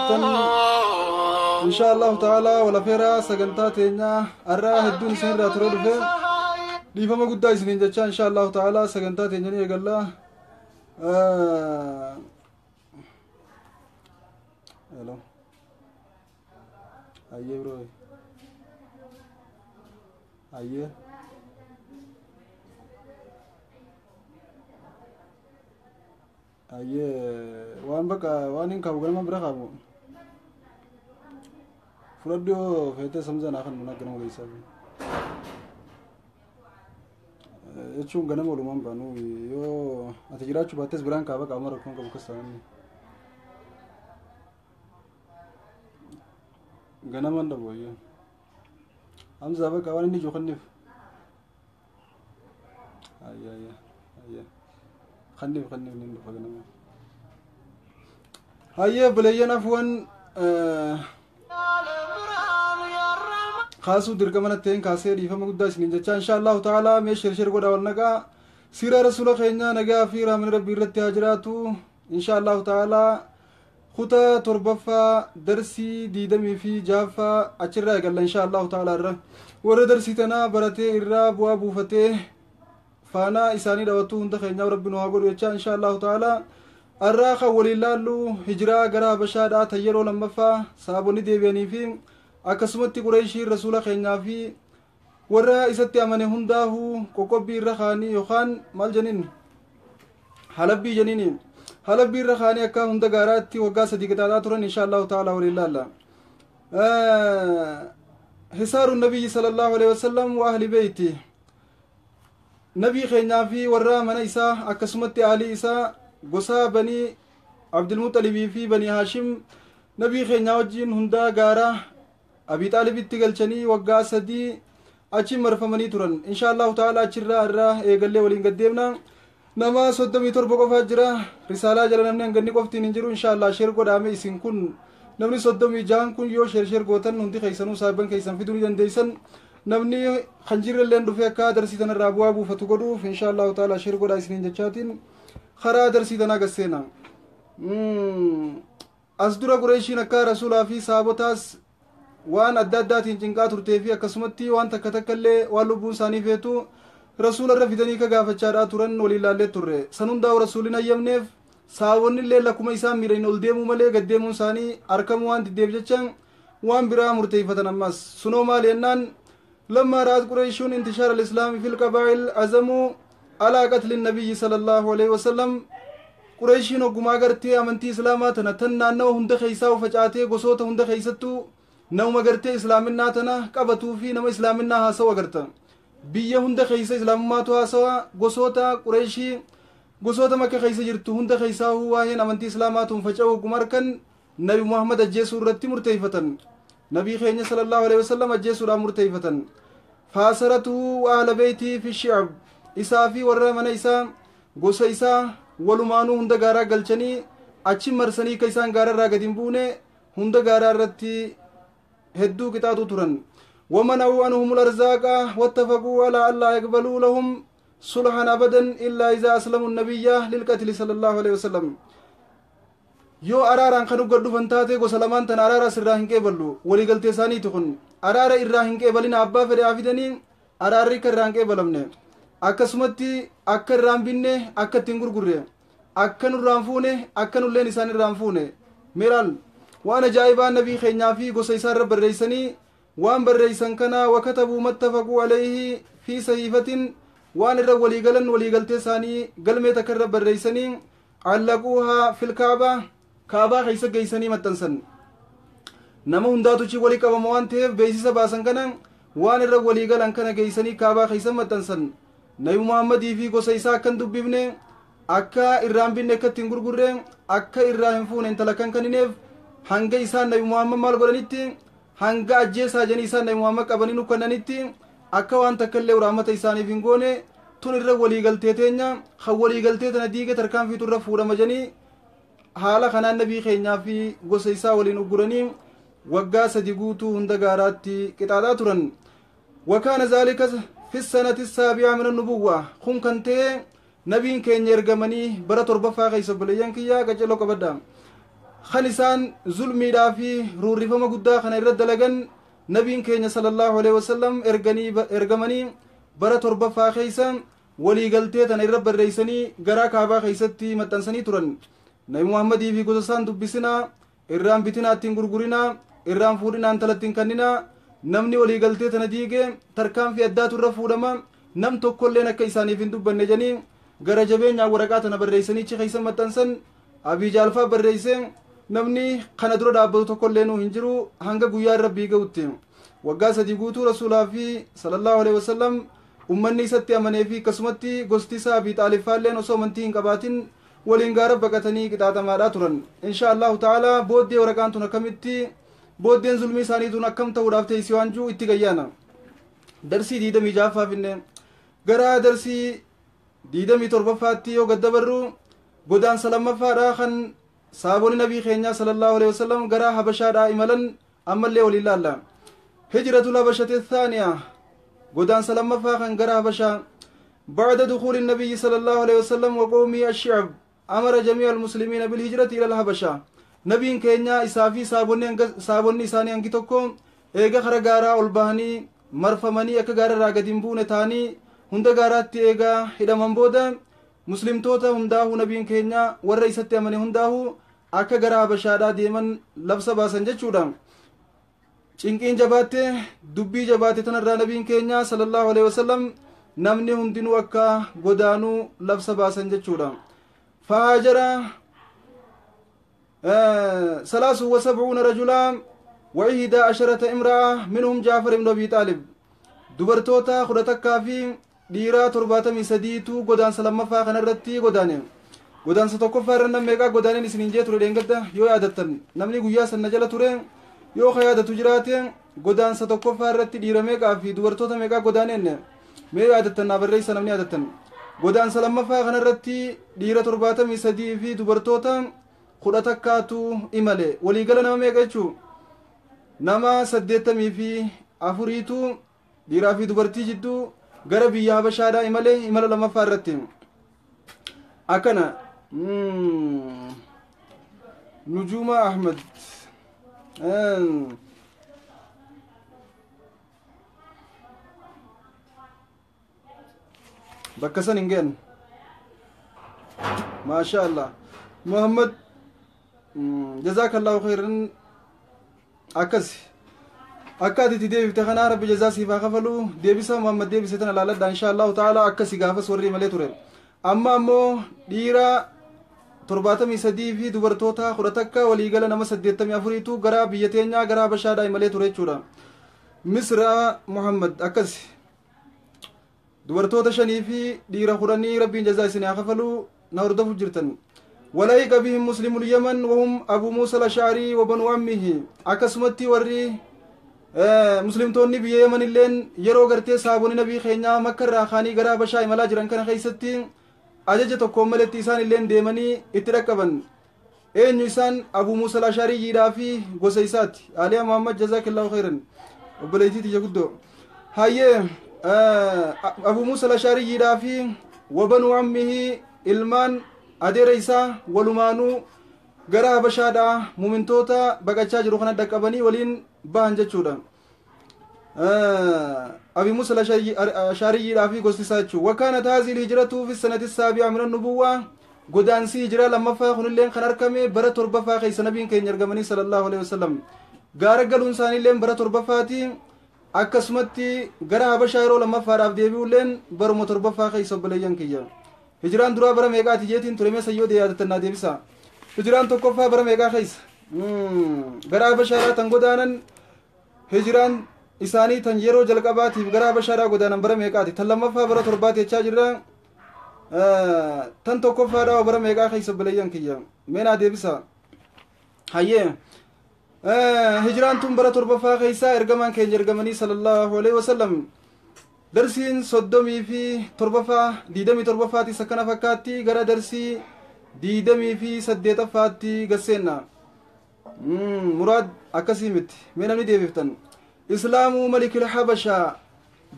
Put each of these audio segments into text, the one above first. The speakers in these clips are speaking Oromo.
jirtan inshallah ta'ala wala fera sagantateenya arra heddun isinirra ture dhufe dhiifama guddaa isinin jecha inshallah ta'ala sagantateenya ni eegalla hello ayye bro ayye ayye waan baka waan in kabu ganama bira qabu furaddo feete samjana kan muna ganama geysa echu ganama luman banu yo ati jiraachu bates biran kaba kamara kon kabu kasani ganama ndabo yo amza baka waan ni joxnif ayye خلني نفقنا هيا بلينا فون خاصو دركمنا تين كاسير يفهم قداش نينجا إن شاء الله تعالى مش شر قد أولناك سيرة رسول خينا نجا في رحمن ربي رت هجراتو إن شاء الله تعالى خطا تربفا درسي ديدمي في جافا أشرا قال إن شاء الله تعالى ورا درسي تنا برتة إراب وابو فتح فانا إساني دوتو هند خينا ربنا وقول إن شاء الله تعالى الراخة ولله هجرة قرا بشارة تيرو لما فا صابوني ديبياني في أكسمت قريشي رسول خينا في ورا إساتي أماني هنداه كوكوبي رخاني يخان مال جنين حلبي جنيني حلبي رخاني أكا هند قراتي وقا صديقة تورن إن شاء الله تعالى ولله الله حسار النبي صلى الله عليه وسلم وأهل بيته نبي خينا في ورا من إسا أكسمت علي إسا قصا بني عبد المطلب في بني هاشم نبي خينا وجين هندا غارة أبي طالب التقلشني وقا سدي أجي مرفمني ترن إن شاء الله تعالى أجرى الرا إيقال لي ولين قدمنا نما صدمي تربقوا فاجرة رسالة جلنا من أنقني قفتي ننجرو إن شاء الله شيركو دامي إسن كن نمني صدمي جان كن يو شير قوتن هندي خيسنو صاحبان خيسن في دنيا ديسن نمني خنجر اللين دفع كادر سيدنا الرابوا أبو فتقولوا إن شاء الله تعالى شيركو دا إسنين جاتين خرا در سيدنا قسينا أصدر قريشين أكا رسولا في صحابتاس وان أدادات جنقات رتيفي أكسمتي وان تكتكالي واللبون ساني فيتو رسول الرفيدني كغافة شارع ترن ولله اللي تره سنون داو رسولنا يمنف ساون اللي لكم إسام ميرين الديمو ملي قديمون ساني أركم وان تديب جتشن وان برا مرتيفة نماس سنو مالينان لما رأت قريشون انتشار الإسلام في القبائل عزموا على قتل النبي صلى الله عليه وسلم قريشين وقما قرتي أمنتي إسلاماتنا تنا أنه هند خيسا وفجاتي قصوت هند خيستو نوم قرتي إسلامنا تنا قبتو في نم إسلامنا هاسوا قرتا بيه هند خيسا إسلاماتو هاسوا قصوتا قريشي قصوتا مكا خيسا جرتو هند خيسا هو هين أمنتي إسلاماتهم فجأوا قماركن نبي محمد الجيسور رتي مرتيفة نبي خيني صلى الله عليه وسلم الجيسور مرتيفة فاسرته وأهل بيتي في الشعب إسافي ورّا من إسا قوس إسا ولمانو هند غارا قلچني أچي مرسني كيسان غارا راقدين بونه هند غارا رتي هدو كتاتو ترن ومنعوا عنهم الأرزاق واتفقوا على ألا يقبلوا لهم صلحا أبدا إلا إذا أسلموا النبي للقتل صلى الله عليه وسلم يو أراران خنو قدو فانتاتي قو سلمان تن أرارا سراهن كيبلو ولي قلتي ساني تخن أرارا إراهن كيبلين أبا فري آفدني أراري كران كيبلمني akkasumatti akka irraan binne akka ittiin gurgurre akka nurraan fuune akka nulleen isaan irraan fuune miraal waan ajaa'ibaa nabii keenyaa fi gosa isaa irra barreeysanii waan barreeysan kana wakatabuu mattafaquu alayhi fi sahiifatin waan irra waliigalan waliigaltee isaanii galmee takka irra barreeysanii callaquuhaa fil kaabaa keeysa geeysanii maxxansan nama hundaatuchi walii qabama waan ta'eef beeksisa baasan kana waan irra waliigalan kana geeysanii kaabaa keeysa maxxansan nabi muhammadii fi gosa isaa akkan dubbifne akka irraan binne akka ittiin gurgurre akka irraa hin fuune intala kan kanineef hanga isaan nabi muhammad maal godhanitti hanga ajjeesaa janii isaan nabi muhammad qabanii nu kennanitti akka waan takka illee uraamata isaaniif hin goone tun irra waliigaltee teenya kan waliigaltee tana diige tarkaanfiitu irra fuudhama janii haala kanaan nabii keenyaa fi gosa isaa waliin ugguranii waggaa 3 guutuu hunda gaaraatti qixaaxaa turan wakaana zaalika في السنة السابعة من النبوة خون كنتي نبي كين يرجمني برا تربة فاقي سبليان كيا كجلو كبدا خنسان ظلمي دافي روري فما قدا خنا يرد لغن نبين كينيا صلى الله عليه وسلم ارغمني برا تربة فاخيسا ولي قلتي تن الرب الرئيسني غرا كعبا خيستي متنسني ترن نبي محمد في قدسان دبسنا إرام بتنا تنغرغرنا إرام فورنا انتلتين كننا نمني ولي قلتي تن ديغي تركان في أدات الرفورما نم توكل لنا كيساني في دب النجني غرا جبين ورقاتنا بالرئيسني چي خيسا متنسن أبي جالفا بالرئيسن نمني خندرو دابو توكل لنو هنجرو هنگا قيار ربي قوتي وقاسة ديقوتو رسولا في صلى الله عليه وسلم ummanni isatti amanee fi akkasumatti gosti isaa Abii Xaalib faalleen osoo amantii hin qabaatin waliin gaara baqatanii qixaatamaadhaa turan insha Allahu ta'ala booddee waraqaan tun akkamitti booddeen zulmii isaanii tun akkam ta'uudhaaf teessii waan jiru itti gayyaana darsii 26 finne gara darsii 27faatti yoo gaddabarru godaansa lammaffaadha kan saabonni nabii keenyaa sallallahu alaihi wasallam gara habashaadhaa imalan ammallee waliin laalla hijratul habashati thaaniya قدان سلام فاخن غرا بشا بعد دخول النبي صلى الله عليه وسلم وقومي الشعب امر جميع المسلمين بالهجرة الى الحبشة نبي كينيا اسافي سابوني ثاني انكي توكو ايغا خرغارا اولباني مرفمني اك غارا راغدين بونه ثاني هند غارات ايغا هدمن بودا مسلم توتا هنداو نبي كينيا ورئيسته امني هنداو اك غرا بشادا ديمن لبسا باسن جچودام cinqiin jabaate dubbii jabaate tanarraa nabiin keenya sallallahu alaihi wasallam namni hundinuu akka godaanuu labsa baasan jechuudha faajara 73 rajula و11 امرأة منهم جعفر بن أبي طالب dubartoota 11 fi dhiira 73tu godaan lammaffaa kanarratti godaane godaansa tokkoffaa irra meeqa godaaneen isiniin jee ture dheengadda yoo yaadattan namni guyyaa sanna jala ture yoo yaadatu jiraate godaansa tokkoffaa irratti dhiira meeqaa fi dubartoota meeqaa godaaneen mee yaadattan naa barreessa namni yaadattan godaansa lammaffaa kanarratti dhiira 73 fi dubartoota 11tu imale waliigala nama meeqa jechuu nama 84tu dhiiraa fi dubartii jidduu gara biyya habashaadhaa imala lammaffaa irratti akkana nujuma ahmad bakkasan ingen ما شاء الله محمد جزاك الله خيرا أكاد تديب تخنا رب جزاه سيفا خفلو ديبسا محمد ديبستنا لالد إن شاء الله تعالى أكسي غافس وري مليتورين أما أمو ديرا torbaatami sadii fi dubartoota 11 waliigala nama 84tu gara biyya teenya gara habashaadhaa imalee ture jechuudha misra muhammad akkas dubartoota 5 fi dhiira 10 rabbiin jazaa isin haa kafalu na hordofu jirtan walaika bihim muslimul yaman wahum abu musa al-ash'ari wa banu ammihi akkasumatti warri muslimtoonni biyya yaman illeen yeroo gartee saabonni nabii keenya makka irraa kaanii gara habashaa imalaa jiran kana keessatti ajaja tokko maletti isaan illeen deemanii itti dhaqqaban eenyu isaan abu musa al-ash'ariidhaa fi gosa isaati aliya muhammad jazakallahu khairan obboleetii tiyya guddoo hayyee abu musa al-ash'ariidhaa fi wabanu ammihi ilmaan adeera isaa walumaanuu gara habashaadhaa mumintoota baqachaa jiru kana dhaqqabanii waliin bahan jechuudha أبي موسى الأشعري في قصة وكانت هذه الهجرة في السنة 7 من النبوة قدان سي هجرة لما فاخن اللين خنار كمي برا تربة فاخي سنبين كين يرغمني صلى الله عليه وسلم غارقل انسان اللين برا تربة فاتي أكسمتي غرا بشايرو لما فاراف ديبيو اللين برا متربة فاخي سبليان كيا هجران درا برا ميقا تجيتين ترمي سيو ديادتنا ديبسا هجران توقفا برا ميقا خيس غرا بشايرا تنقودانا هجران isaanii tan yeroo jalqabaatiif gara habashaadhaa godaanan bara meeqaati tan lammaffaa bara torbaati jechaa jirra tan tokkoffaadhaa bara meeqaa keessa bilayyan kiyya meenaa deebisa hayyee hijraan tun bara torbaffaa keessaa ergamaan keenya ergamanii sallallahu alaihi wasallam darsiin 30 fi torbaffaa 27ffaatti isa kana fakkaatti gara darsii 20 fi 8ffaatti gasseenna muraad akkasii miti mee namni deebiftan إسلام ملك الحبشة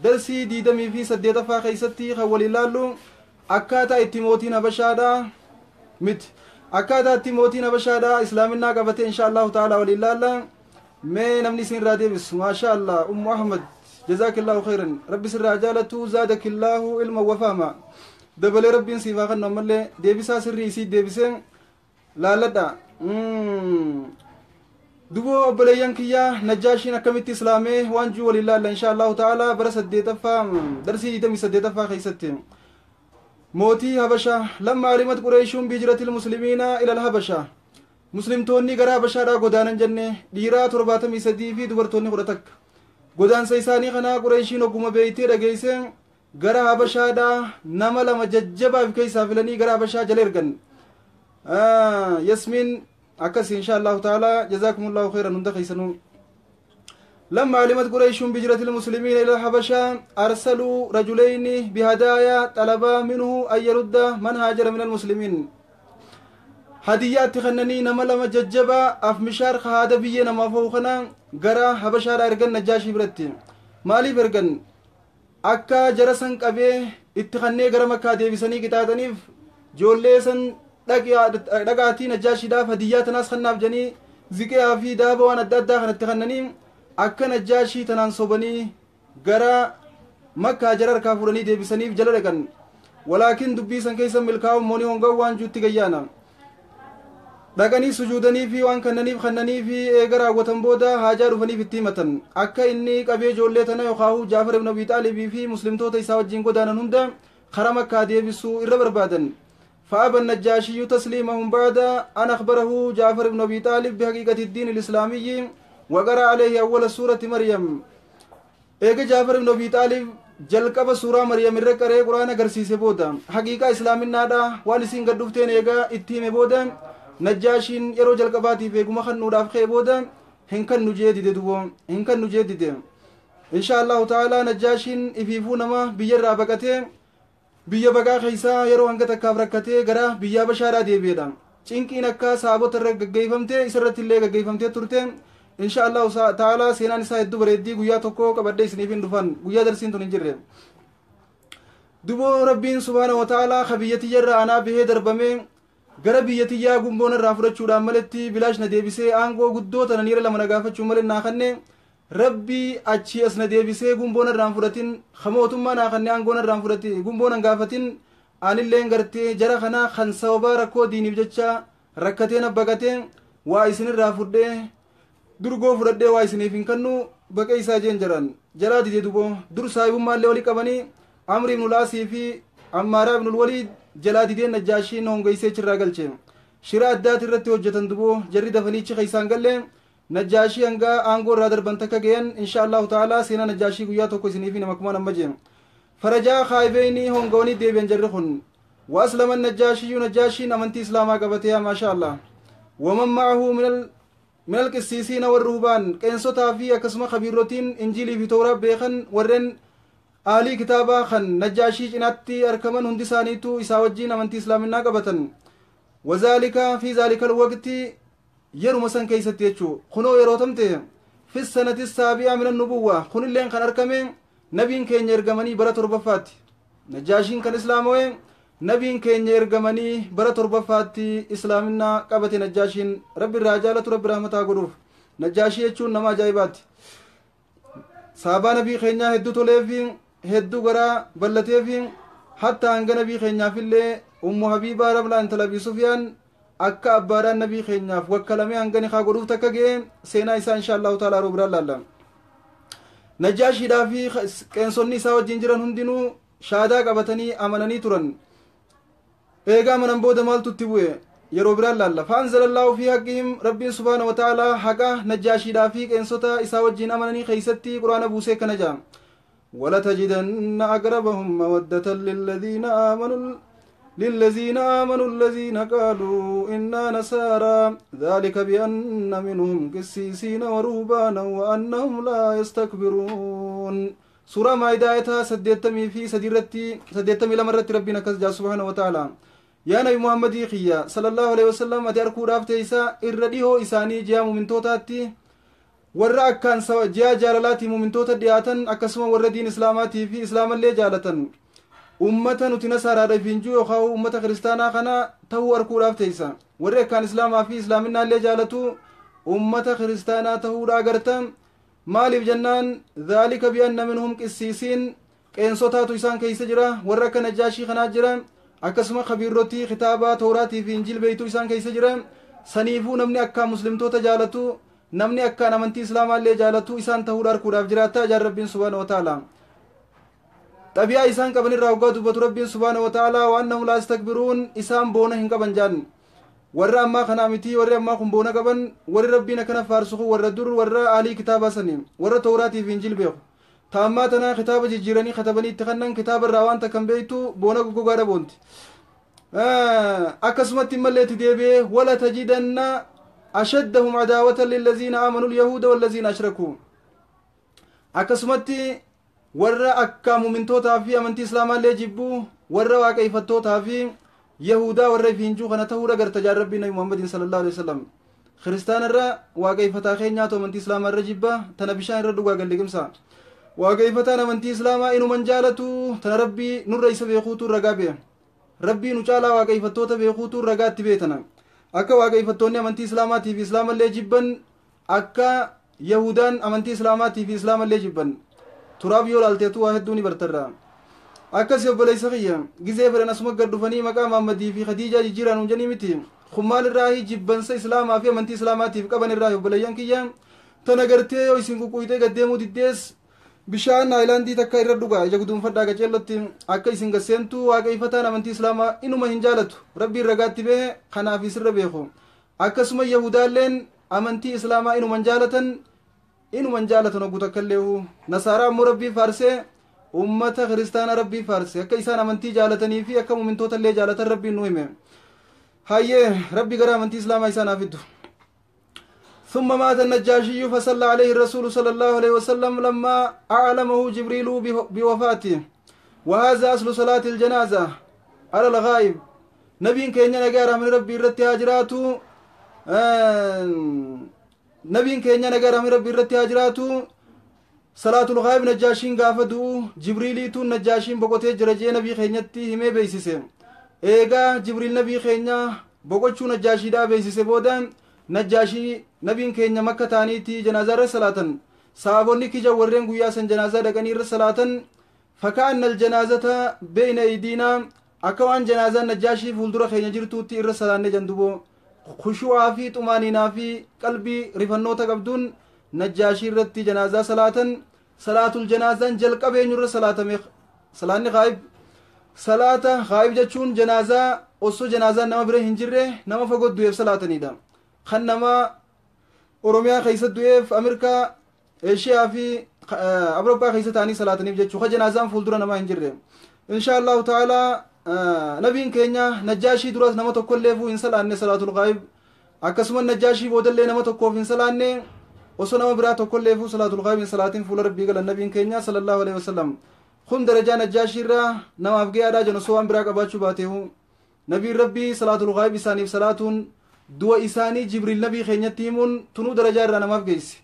درسي ديدمي في سديدة فاخيستي خولي لالو أكاتا اتموتين habashaadha miti akkataatti mootiin habashaadha islaaminaa qabate insha Allah ta'ala walillaala mee namni sin raadebis masha Allah ummu ahmad jazakillahu khairan rabbi sirra jalatu zadakillahu ilma wafama dabale rabbiin sifa kan namalle debisa sirri si debisen laalada dubo obboleeyyan kiyya najaashiin akkamitti islaamee waan juu walillaala insha Allah ta'ala bara 8ffaa darsii 28ffaa keessatti موتي هبشة لما علمت قريش بهجرة المسلمين إلى الهبشة مسلم توني غرا هبشة را غدانا جنة ديرا ترباتم يسدي في دبرتوني قرتك غدان سيساني خنا قريشين وقوم بيتي رجيسين غرا هبشة دا نمل مججبا في كيسا فلني غرا هبشة جليرغن ياسمين أكس إن شاء الله تعالى جزاكم الله خيرا نندخيسنو لما علمت قريش بهجرة المسلمين إلى الحبشة أرسلوا رجلين بهدايا طلبا منه أن يرد من هاجر من المسلمين هديات تخنني نمل مججبا أفمشار خهادة بينا ما فوقنا غرا حبشة رأرغن نجاشي برتين مالي برغن أكا جرسن قبي اتخنني غرا مكا ديبساني كتاتنيف جوليسن دقاتي نجاشي داف هديات ناس خناف جني زكي في دابا وانا دادا خنت تخنني akka najaashii tanaan sobanii gara makkaa jarar kaafuranii deebisaniif jala dhaqan walaakin dubbii san keessa milkaa'u moonii hongaw waan juutti gayyaana dhaqanii sujuudanii fi waan kannanii fi eega raawwatan booda haajaa dhufaniif itti himatan akka inni qabee ijoollee tana yookaan Jaafar ibn Abi Xaalibii fi muslimtoota isaa wajjin godaanan hunda kara makkaa deebisuu irra barbaadan فأبى النجاشي تسليمهم بعد أن أخبره جعفر بن أبي طالب بحقيقة الدين الإسلامي وقرأ عليه أول سورة مريم إيجا جعفر بن أبي طالب جلقب سورة مريم الرقرة قرآن قرسيس بودا حقيقة إسلام النادا والسين قد دفتين إيجا اتهم بودا نجاشين يرو جلقباتي في قم خنو رافخي بودا هنكن نجيدد دوبو هنكن نجيدد إن شاء الله تعالى نجاشين إفيفو نما بيجر رابقته بيجا بقا خيسا يرو هنك تكاب ركته قرأ بيجا بشارة دي بيدا چنكين أكا صحابو ترق قيفمته إسرت اللي قيفمته ترته إن شاء الله تعالى سينان إسا يدو بردي قويا توكو كبردي سنيفين دفن قويا درسين تنجر دبو ربين سبحانه وتعالى خبيتي جر أنا به دربمي غربيتي يا قنبون الرافرة شورا ملتي بلاش نديبسي آنقو قدو تنانير لما نقافة شمال ناخنة ربي أجي أس نديبسي قنبون الرافرتين خموتم ما ناخنة آنقون الرافرتين قنبون نقافتين آن اللي انقرتي جرى خنا خنسوبا ركو ديني بجتشا ركتين بقتين وايسن الرافرده durgoo fudhadhee waa isiniif hin kannu baqa isaa jeen jaran jalaa dide dubo dur saahibummaa walii qabanii amri ibn ulaasii fi ammaaraa ibn waliid jalaa dideen najaashiin hongeysee chirraa galche shira addaati irratti hojjetan dubo jarri dafaniichi keeysaan galle najaashii hanga aangoo irraa darban takka ge'an insha allahu ta'ala seenaa najaashii guyyaa tokko isiniif nama kuma namma jeen farajaa khaayibeeni hongoonii deebi'an jarri kun waaslama najaashiyyu najaashiin amantii islaamaa qabatee yaa maasha allah waman ma'ahu من القسيسين والرهبان كينسوتا في أكسما خبيروتين إنجيلي في تورا بيخن ورن آلي كتابا خن نجاشي جناتي أركمن هندسانيتو إساوجين أمنتي إسلامنا قبطن وذلك في ذلك الوقت يرو مسن كيست يجو خنو يروتمته في السنة السابعة من النبوة خن اللين خن أركمين نبين كين يرغمني برا تربفات نجاشين كان إسلاموين نبين كين يرغمني برا تربفاتي إسلامنا قبطي نجاشين رب الرجالة رب رحمتها قروف نجاشي يجون نما جايبات صحابة نبي خينيا هدو توليفين هدو غرا بلتيفين حتى أنغ نبي خينيا في اللي أم حبيبة ربلا انت لبي سفيان أكا أبارا نبي خينيا وكلمي أنغ نخا قروف تكاقين سينا إسا إن شاء الله تعالى رب الله نجاشي دافي كينسوني ساوى جنجران هندنو شادا قبطني أمناني تران إيغا من أنبود مالتو تبوي يرو برال الله فانزل الله في حقهم ربي سبحانه وتعالى حقا نجاشي دافيك إنسوتا إساوة جين أمنني خيستي قرآن بوسيك نجا ولا تجدن أقربهم مودة للذين آمنوا الذين قالوا إنا نسارى ذلك بأن منهم قسيسين ورهبانا وأنهم لا يستكبرون سورة مائدة سديتمي في سديتمي لمرة ربنا كسجا سبحانه وتعالى يا نبي محمد خيا صلى الله عليه وسلم أتركو رافته إسا إرديه إساني جاء مؤمنتوتاتي ورّا أكان سوا جاء جالاتي مؤمنتوتا دياتن أكسما ورّا دين إسلاماتي في إسلام اللي جالتن أمة نتنسار على فينجو يخاو أمة كريستانا خنا تهو أركو رافته إسا warri akkaan islaamaa fi islaaminaallee jaalatu ummata kiristaanaa ta'uudha agarta maaliif jennaan dhaalika bi'anna minhum qissiisiin qeensotaatu isaan keessa jira warra akka najaashii kanaa jira akkasuma khabiirrotii kitaabaa tooraatii fi injil beeytuu isaan keessa jira saniifuu namni akka muslimtoota jaalatu namni akka amantii islaamaallee jaalatu isaan ta'uudha arkuudhaaf jiraata ajaan rabbiin subhaanahu wa ta'ala xabiyaa isaan qaban irraa hoggaa dubbatu rabbiin subhaanahu wa ta'ala waan namu laa istakbiruun isaan boona hin qaban jaan warra ammaa kana miti warri ammaa kun boona qaban warri rabbiin akkana faarsuku warra dur warra aalii kitaabaa sanii warra tooraatii fi injil beeku taammaa tanaa kitaaba jijjiiranii katabanii itti kannan kitaaba irraa waan takkan beeytu boona goggogaadha boonti akkasumatti mallee itti deebi'ee wala tajidanna ashaddahum cadaawatan lillaziina aamanuu lyahuuda wallaziina ashrakuu akkasumatti warra akka muumintootaa fi amantii islaamaallee jibbuu warra waaqeeffattootaa fi yahudaa warra fiinjuu kana ta'uudha garta jaan rabbii nabi muhammadin sallallahu alaihi wasallam kiristaana irra waaqeeffataa keenyaatu amantii islaamaa irra jibba tana bishaan irra dhugaa galligimsa waaqeeffataan amantii islaamaa inuman jaalatu tana rabbii nurra isa beekuutu ragaa bee rabbii nu caalaa waaqeeffattoota beekuutu ragaa itti beetana akka waaqeeffattoonni amantii islaamaatiif islaamallee jibban akka yahudaan amantii islaamaatiif islaamallee jibban turaaf yoo laalteetu waa hedduu ni bartarra akkasi obboleessa kiyya gizee fedhan asuma gad dhufanii maqaa Muhammadii fi Khadiijaa jijjiiraan hunjanii miti kummaal irraa jibbansa islaamaa fi amantii islaamaatiif qaban irraa obboleeyyan kiyya tana gartee yoo isin ququyxee gaddeemuu diddees bishaan haayilaandii takka irra dhugaa ija guduunfadhaa qaceellotti akka isin gasseentu waaqeeffataan amantii islaamaa inuma hin jaalatu rabbiin ragaatti bee kanaaf isirra beeku akkasuma yahudaalleen amantii islaamaa inuman jaalatan oggu takkailleehu nasaaraa ammoo rabbii faarsee ummata kiristaana rabbii faarse akka isaan amantii jaalatanii fi akka muumintoota illee jaalatan rabbiin nu hime hayyee rabbi gara amantii islaamaa isaan hafiddu ثم مات النجاشي فصلى عليه الرسول صلى الله عليه وسلم لما أعلمه جبريل بوفاته وهذا أصل صلاة الجنازة على الغائب نبي كينيا نجارة من ربي رتي هاجراتو نبي كينيا نجارة من ربي رتي هاجراتو صلاة الغائب نجاشين قافدو جبريليتو نجاشين بقوتي جرجي نبي خينيتي همي بيسيسي ايغا جبريل نبي خينيا بقوتشو نجاشي دا بيسيسي بودان نجاشي نبي كينيا مكة تانيتي جنازة رسالة صحابوني كي جورين قياسا جنازة دقاني رسالة فكأن الجنازة بين ايدينا اكوان جنازة نجاشي فولدر خينيا جرتوتي رسالة نجندبو خشوعا في طمانينا في قلبي رفنوتا قبدون نجاشي رتي جنازة صلاة الجنازة جل قبين ير صلاة غائب صلاة غائب جچون جنازة اوسو جنازة نما بره هنجره نما فقود دويف صلاة نيدا خنما اوروميا خيسة دويف امريكا ايشيا في اوروبا خيسة تاني صلاة نيف جچو جنازة فولدر نما هنجره ان شاء الله تعالى نبين كينيا نجاشي دراس نما تقول لفو ان صلاة الغائب اكسما نجاشي بودل نما تقول ان صلاة وصو نما برا tokkolleefu salaatul ghaib salaatiin fuula rabbii galan nabiin keenya sallallahu alaihi wasallam kun darajaa najaashi irraa namaaf gayaadha jennu soo waan biraa qabaachuu baateehu nabiin rabbii salaatul ghaib isaaniif salaatuun du'a isaanii jibriil nabii keenyatti himuun tunuu darajaa irraa namaaf geessi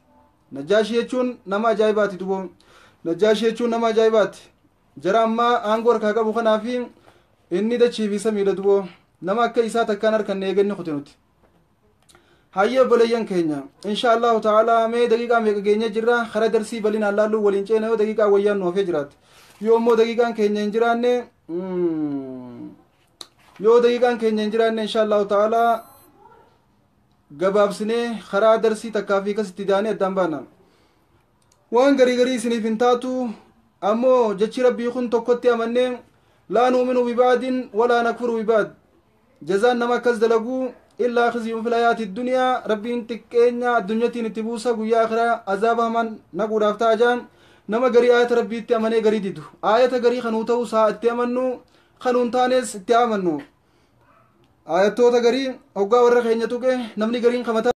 najaashi jechuun nama ajaa'ibaati dubo najaashi jechuun nama ajaa'ibaati jara ammaa aangoo harkaa qabu kanaafi inni dachiifi samiidha dubo nama akka isaa takkaan harkanne eeganni kute nuti hayya bolayyan keenya insha Allah ta'ala mee daqiiqaa meeqa keenya jirra khara darsii balina allaallu waliin ceena yoo daqiiqaa wayyaan nu hafee jiraate yoo immoo daqiiqaan keenya hin jiraanne insha Allah ta'ala gabaabsinee khara darsii takkaa fi kasitti daanii addaan baana waan garii isiniif hin taatu ammoo jechi rabbii kun tokkotti amannee laa nu'minu bibaadin walaa nakfuru bibaad jazaan nama akkas dalaguu إلا خزي في الحياة الدنيا ربي انتكينيا الدنيا تنتبوسا قويا آخرا عذابها من نقول أفتاجان نما قري آية ربي اتأمني قري ديدو آية قري خنوتو سا اتأمنو خنون تانيس اتأمنو آية توتا قري أوقا ورخينيتوك نمني قرين خمتا